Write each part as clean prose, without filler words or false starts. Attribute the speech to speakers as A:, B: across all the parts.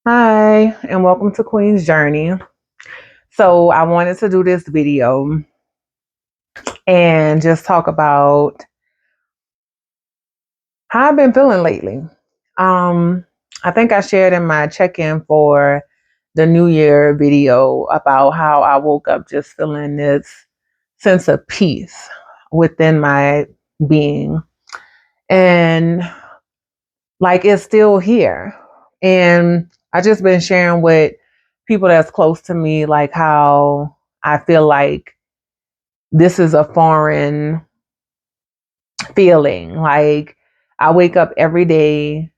A: Hi, and welcome to Queen's Journey. So, I wanted to do this video and just talk about how I've been feeling lately. Um, I think I shared in my check in for the New Year video about how I woke up just feeling this sense of peace within my being. And like it's still here. And I just been sharing with people that's close to me, like how I feel like this is a foreign feeling. Like I wake up every day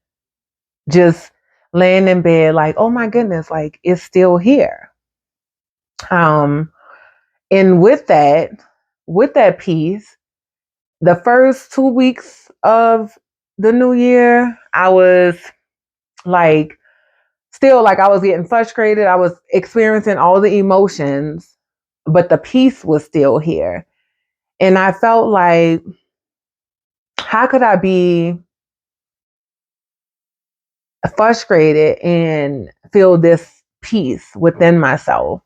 A: just laying in bed, like, oh my goodness, like it's still here. Um, and with that piece, the first 2 weeks of the new year, I was like still like I was getting frustrated. I was experiencing all the emotions, but the peace was still here. And I felt like, how could I be frustrated and feel this peace within myself?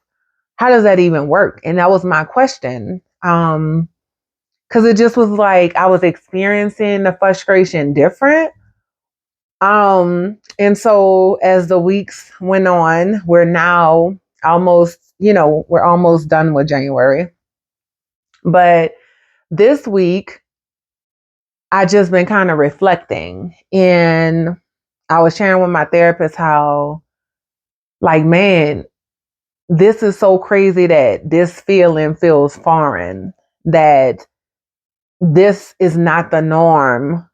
A: How does that even work? And that was my question. Because it just was like I was experiencing the frustration different. And so as the weeks went on, we're now almost, we're almost done with January. But this week, I just been kind of reflecting, and I was sharing with my therapist how, like, man, this is so crazy that this feeling feels foreign, that this is not the norm,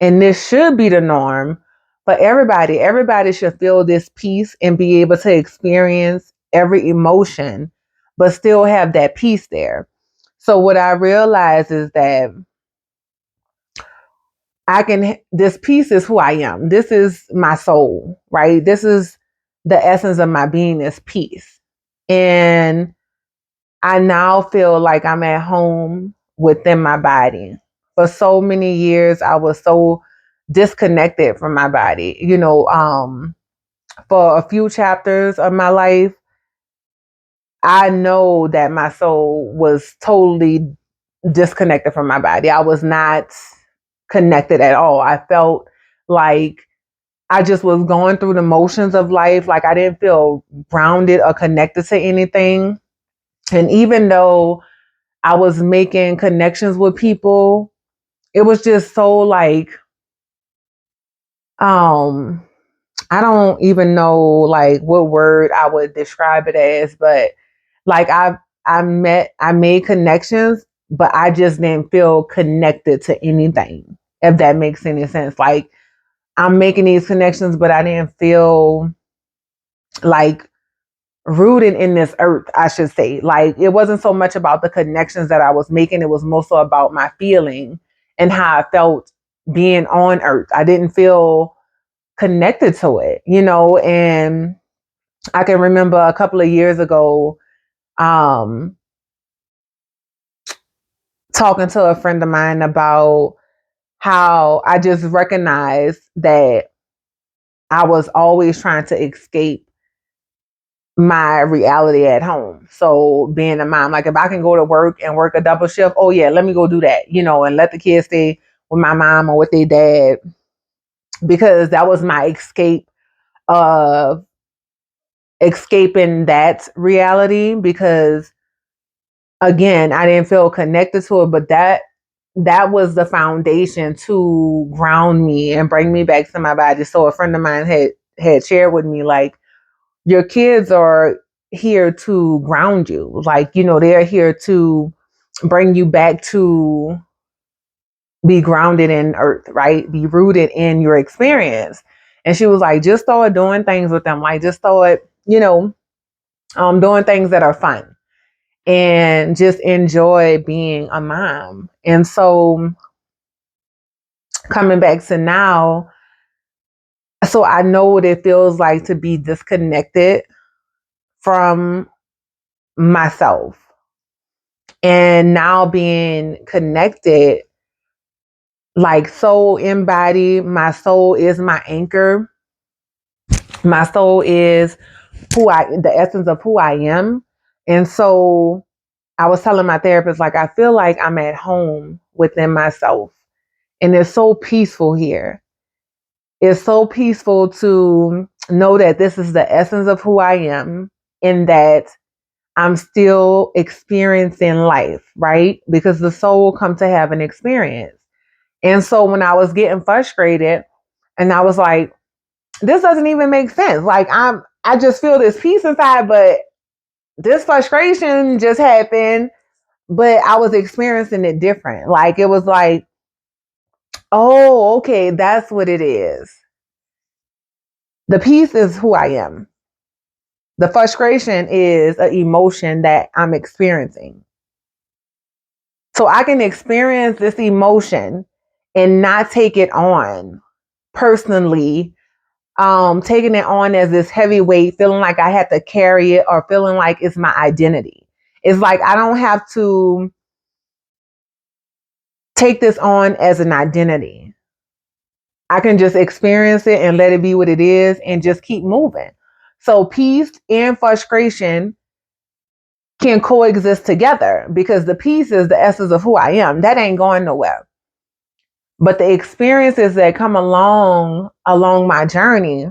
A: and this should be the norm. But everybody should feel this peace and be able to experience every emotion, but still have that peace there. So what I realized is that this piece is who I am. This is my soul, right? This is the essence of my being is peace. And I now feel like I'm at home within my body. For so many years, I was so disconnected from my body. For a few chapters of my life, I know that my soul was totally disconnected from my body. I was not connected at all. I felt like I just was going through the motions of life. Like I didn't feel grounded or connected to anything. And even though I was making connections with people, it was just so like, um, I don't even know like what word I would describe it as, but like I made connections, but I just didn't feel connected to anything, if that makes any sense. Like I'm making these connections, but I didn't feel like rooted in this earth, I should say. Like it wasn't so much about the connections that I was making, it was more so about my feeling and how I felt being on earth. I didn't feel connected to it, and I can remember a couple of years ago, um, talking to a friend of mine about how I just recognized that I was always trying to escape my reality at home. So being a mom, like if I can go to work and work a double shift, oh yeah, let me go do that, and let the kids stay with my mom or with their dad, because that was my escape of escaping that reality, because again, I didn't feel connected to it, but that was the foundation to ground me and bring me back to my body. So a friend of mine had shared with me, like, your kids are here to ground you. Like, they're here to bring you back to be grounded in earth, right? Be rooted in your experience. And she was like, just start doing things with them. Like, just start, doing things that are fun and just enjoy being a mom. And so coming back to now, so I know what it feels like to be disconnected from myself. And now being connected, like soul in body, my soul is my anchor. My soul is the essence of who I am. And so I was telling my therapist, like, I feel like I'm at home within myself. And it's so peaceful here. It's so peaceful to know that this is the essence of who I am and that I'm still experiencing life, right? Because the soul comes to have an experience. And so when I was getting frustrated and I was like, this doesn't even make sense. Like I just feel this peace inside, but this frustration just happened, but I was experiencing it different. Like it was like, oh, okay, that's what it is. The peace is who I am. The frustration is an emotion that I'm experiencing. So I can experience this emotion and not take it on personally, taking it on as this heavy weight, feeling like I have to carry it or feeling like it's my identity. It's like I don't have to take this on as an identity. I can just experience it and let it be what it is and just keep moving. So peace and frustration can coexist together because the peace is the essence of who I am. That ain't going nowhere. But the experiences that come along my journey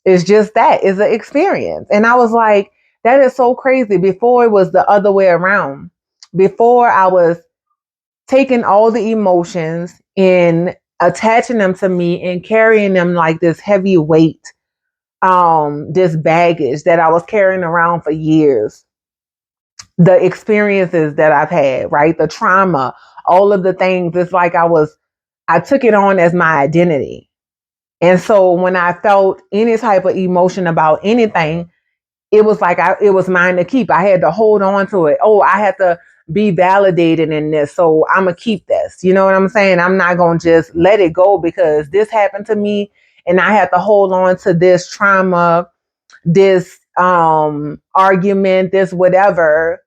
A: is just that, is an experience. And I was like, that is so crazy. Before it was the other way around. Before I was taking all the emotions and attaching them to me and carrying them like this heavy weight, this baggage that I was carrying around for years. The experiences that I've had, right? The trauma, all of the things, it's like I took it on as my identity. And so when I felt any type of emotion about anything, it was like it was mine to keep. I had to hold on to it. Oh, I had to be validated in this. So I'm going to keep this. You know what I'm saying? I'm not going to just let it go because this happened to me and I had to hold on to this trauma, this argument, this whatever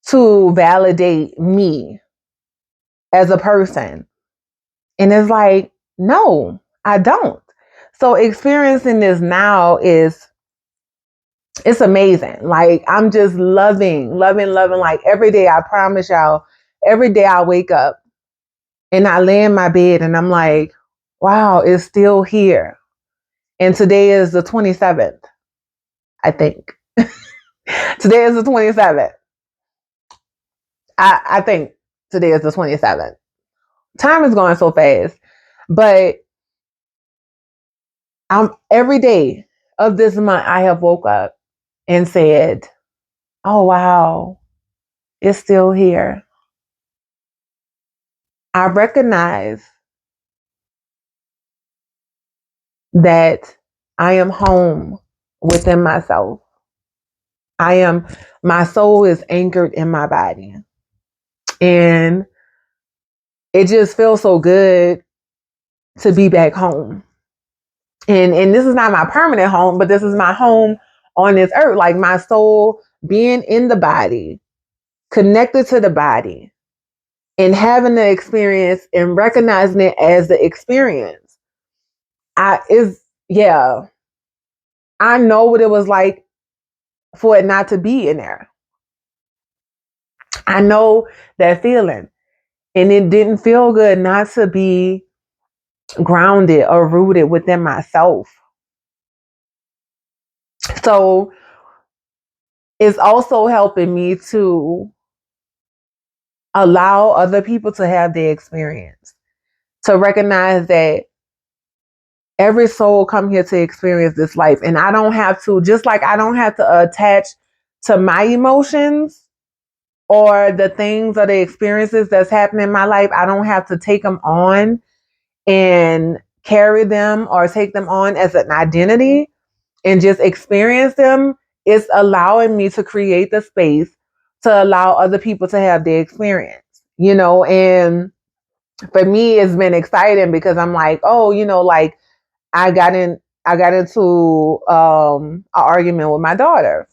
A: to validate me as a person. And it's like, no, I don't. So experiencing this now it's amazing. Like I'm just loving. Like every day, I promise y'all, every day I wake up and I lay in my bed and I'm like, wow, it's still here. And today is the 27th, I think. Today is the 27th. I think today is the 27th. Time is going so fast. But every day of this month, I have woke up and said, oh, wow, it's still here. I recognize that I am home within myself. My soul is anchored in my body. And it just feels so good to be back home. And this is not my permanent home, but this is my home on this earth. Like my soul being in the body, connected to the body, and having the experience and recognizing it as the experience. Yeah. I know what it was like for it not to be in there. I know that feeling. And it didn't feel good not to be grounded or rooted within myself. So it's also helping me to allow other people to have their experience, to recognize that every soul come here to experience this life. And I don't have to, just like I don't have to attach to my emotions or the things or the experiences that's happening in my life. I don't have to take them on and carry them or take them on as an identity and just experience them. It's allowing me to create the space to allow other people to have their experience, and for me, it's been exciting because I'm like, oh, like I got into an argument with my daughter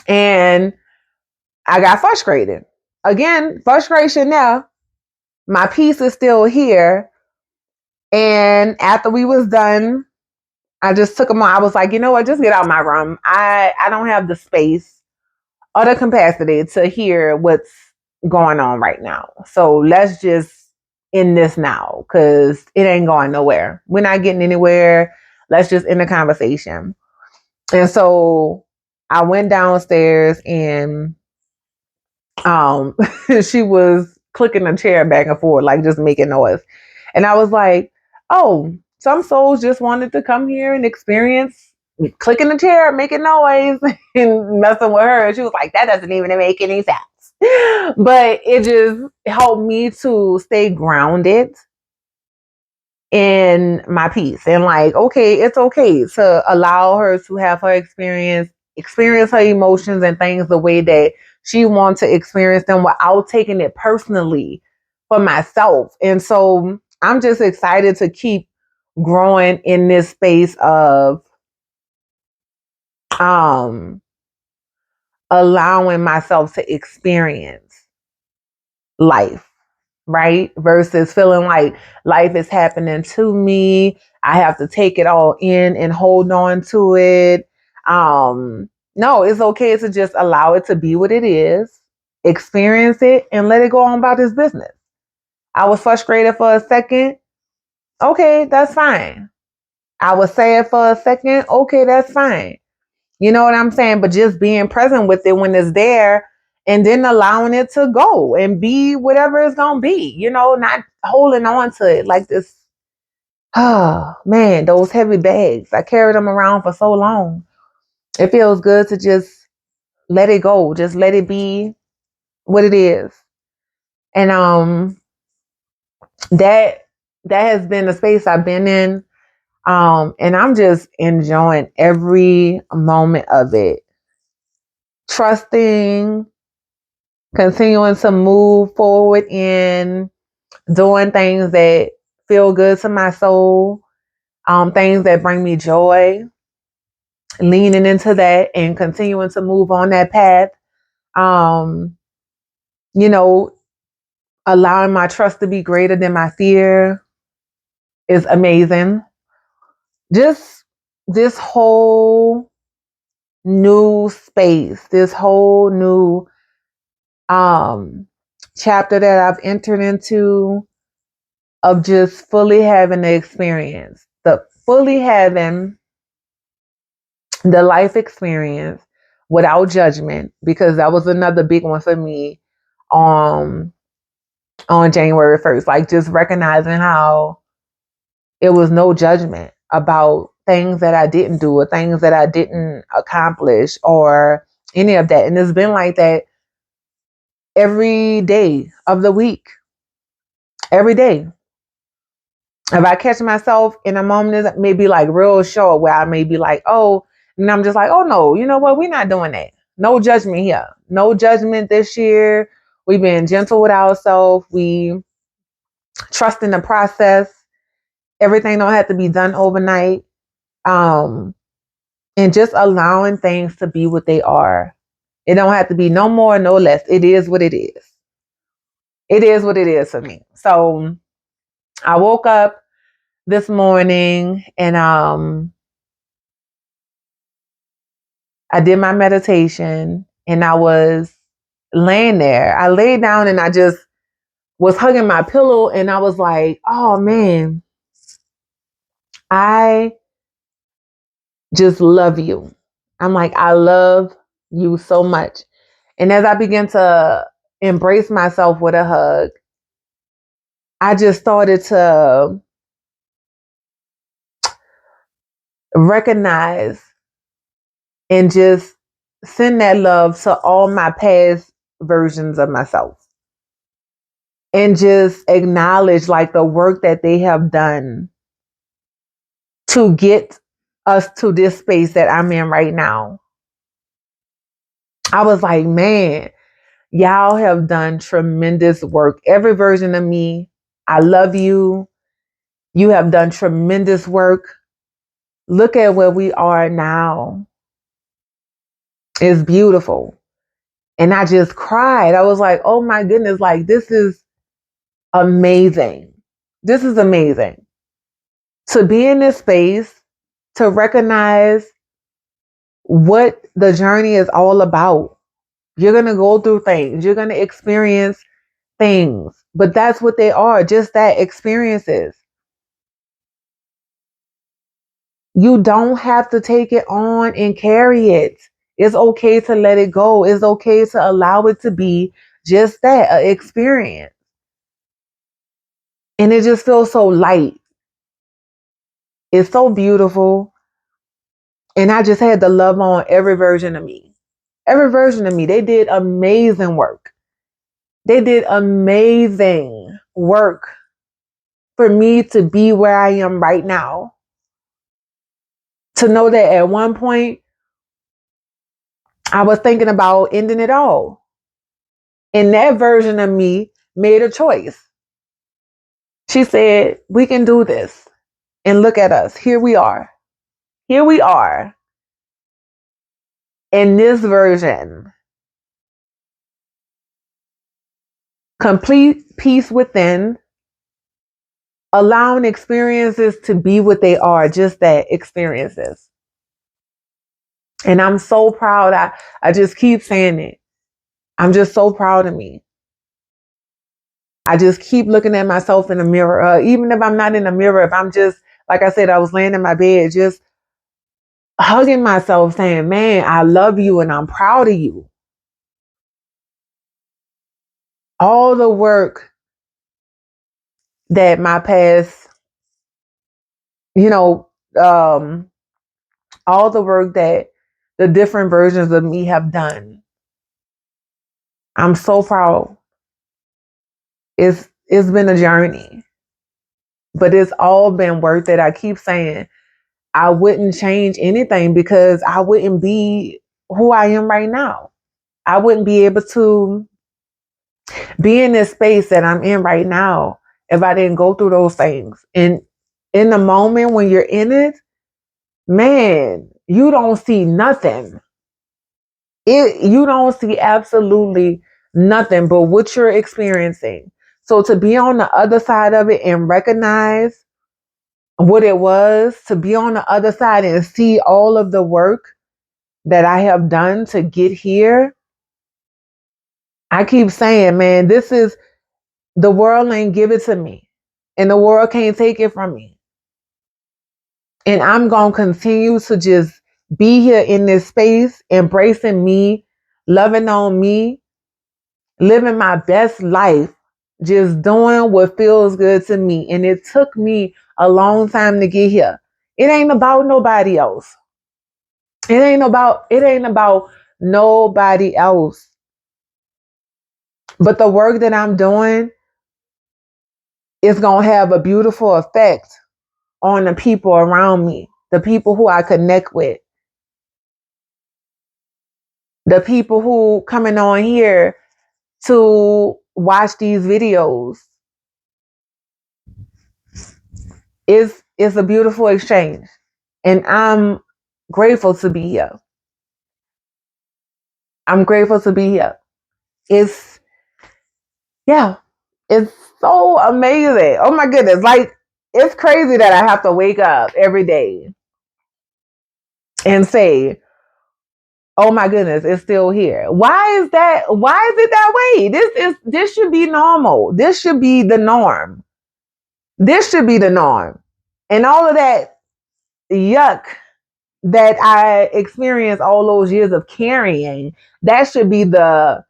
A: and I got frustrated. Again, frustration now. My peace is still here. And after we was done, I just took them on. I was like, you know what? Just get out my room. I don't have the space or the capacity to hear what's going on right now. So let's just end this now because it ain't going nowhere. We're not getting anywhere. Let's just end the conversation. And so I went downstairs and um she was clicking the chair back and forth, like just making noise. And I was like, oh, some souls just wanted to come here and experience clicking the chair, making noise, and messing with her. And she was like, that doesn't even make any sense. But it just helped me to stay grounded in my peace and like, okay, it's okay to allow her to have her experience her emotions and things the way that she wants to experience them without taking it personally for myself. And so I'm just excited to keep growing in this space of um allowing myself to experience life, right? Versus feeling like life is happening to me. I have to take it all in and hold on to it. No, it's okay to just allow it to be what it is, experience it, and let it go on about its business. I was frustrated for a second. Okay, that's fine. I was sad for a second. Okay, that's fine. You know what I'm saying? But just being present with it when it's there and then allowing it to go and be whatever it's going to be, not holding on to it like this. Oh, man, those heavy bags. I carried them around for so long. It feels good to just let it go. Just let it be what it is. And that has been the space I've been in. And I'm just enjoying every moment of it. Trusting, continuing to move forward in doing things that feel good to my soul, things that bring me joy, leaning into that and continuing to move on that path. Um, you know, allowing my trust to be greater than my fear is amazing. Just this whole new space, this whole new um chapter that I've entered into of just fully having the experience, the fully having the life experience without judgment, because that was another big one for me um on January 1st. Like just recognizing how it was no judgment about things that I didn't do or things that I didn't accomplish or any of that. And it's been like that every day of the week. Every day. If I catch myself in a moment that may be like real short where I may be like, oh, and I'm just like, oh no, you know what? We're not doing that. No judgment here. No judgment this year. We've been gentle with ourselves. We trust in the process. Everything don't have to be done overnight. Um, and just allowing things to be what they are. It don't have to be no more, no less. It is what it is. It is what it is for me. So I woke up this morning and I did my meditation and I was laying there. I laid down and I just was hugging my pillow and I was like, oh man, I just love you. I'm like, I love you so much. And as I began to embrace myself with a hug, I just started to recognize and just send that love to all my past versions of myself and just acknowledge like the work that they have done to get us to this space that I'm in right now. I was like, man, y'all have done tremendous work. Every version of me, I love you. You have done tremendous work. Look at where we are now. It's beautiful. And I just cried. I was like, oh my goodness, like this is amazing. This is amazing. To be in this space, to recognize what the journey is all about. You're going to go through things, you're going to experience things, but that's what they are, just that, experiences. You don't have to take it on and carry it. It's okay to let it go. It's okay to allow it to be just that, an experience. And it just feels so light. It's so beautiful. And I just had to love on every version of me. Every version of me. They did amazing work. They did amazing work for me to be where I am right now. To know that at one point, I was thinking about ending it all. And that version of me made a choice. She said, we can do this. And look at us. Here we are. Here we are in this version. Complete peace within, allowing experiences to be what they are, just that, experiences. And I'm so proud. I just keep saying it. I'm just so proud of me. I just keep looking at myself in the mirror. Even if I'm not in the mirror, if I'm just, like I said, I was laying in my bed, just hugging myself, saying, man, I love you and I'm proud of you. All the work that my past, you know, all the work that the different versions of me have done. I'm so proud. It's been a journey, but it's all been worth it. I keep saying I wouldn't change anything because I wouldn't be who I am right now. I wouldn't be able to be in this space that I'm in right now if I didn't go through those things. And in the moment when you're in it, man, you don't see nothing. You don't see absolutely nothing but what you're experiencing. So to be on the other side of it and recognize what it was, to be on the other side and see all of the work that I have done to get here, I keep saying, man, this is, the world ain't give it to me and the world can't take it from me. And I'm going to continue to just be here in this space, embracing me, loving on me, living my best life, just doing what feels good to me. And it took me a long time to get here. It ain't about nobody else. It ain't about nobody else. But the work that I'm doing is going to have a beautiful effect on the people around me, the people who I connect with, the people who coming on here to watch these videos. It's a beautiful exchange. And I'm grateful to be here. I'm grateful to be here. It's, yeah, it's so amazing. Oh my goodness. Like, it's crazy that I have to wake up every day and say, oh my goodness, it's still here. Why is that? Why is it that way? This should be normal. This should be the norm. This should be the norm. And all of that yuck that I experienced all those years of carrying, that should be the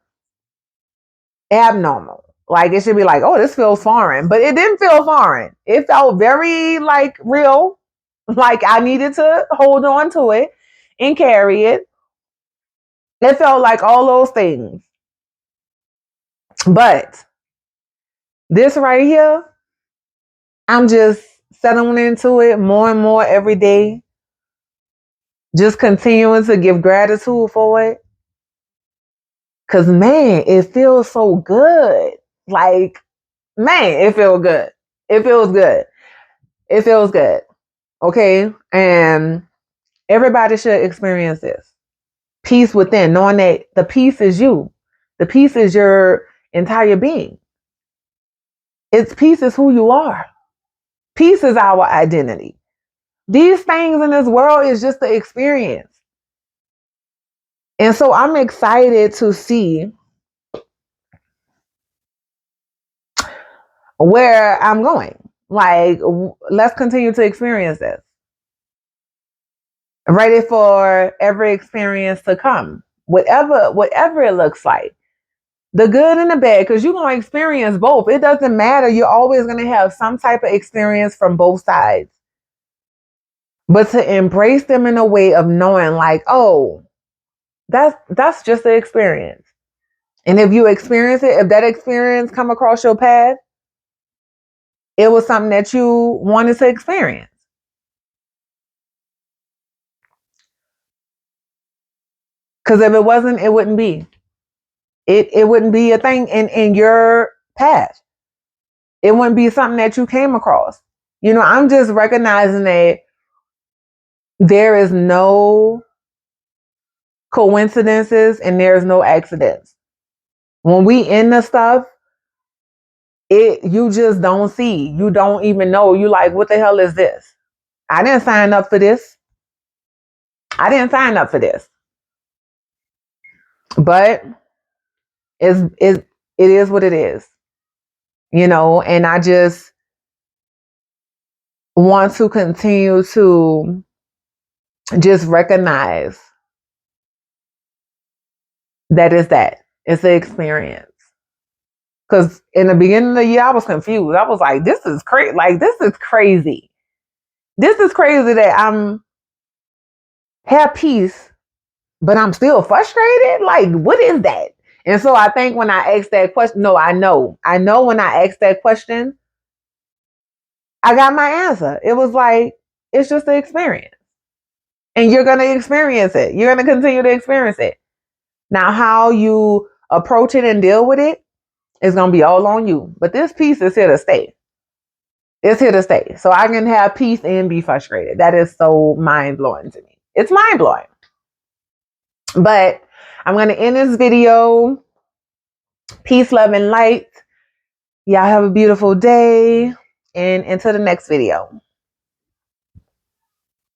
A: abnormal. Like, it should be like, oh, this feels foreign. But it didn't feel foreign. It felt very like real. Like I needed to hold on to it and carry it. It felt like all those things. But this right here, I'm just settling into it more and more every day. Just continuing to give gratitude for it. Cause man, it feels so good. Like, man, it feels good. It feels good. It feels good. Okay. And everybody should experience this. Peace within, knowing that the peace is you. The peace is your entire being. It's peace is who you are. Peace is our identity. These things in this world is just the experience. And so I'm excited to see where I'm going. Like, let's continue to experience this. Ready for every experience to come, whatever it looks like, the good and the bad, because you're going to experience both. It doesn't matter. You're always going to have some type of experience from both sides. But to embrace them in a way of knowing, like, oh, that's just the experience. And if you experience it, if that experience come across your path, it was something that you wanted to experience. Because if it wasn't, it wouldn't be. It wouldn't be a thing in your path. It wouldn't be something that you came across. You know, I'm just recognizing that there is no coincidences and there's no accidents. When we in the stuff, you just don't see. You don't even know. You like, what the hell is this? I didn't sign up for this. I didn't sign up for this. But it is what it is. You know, and I just want to continue to just recognize that is that. It's the experience. Because in the beginning of the year, I was confused. I was like, this is crazy. Like, this is crazy. This is crazy that I'm have peace, but I'm still frustrated. Like, what is that? And so I think when I asked that question, no, I know when I asked that question, I got my answer. It was like, it's just the experience. And you're going to experience it. You're going to continue to experience it. Now, how you approach it and deal with it is going to be all on you. But this piece is here to stay. It's here to stay. So I can have peace and be frustrated. That is so mind-blowing to me. It's mind-blowing. But I'm going to end this video. Peace, love, and light. Y'all have a beautiful day. And until the next video.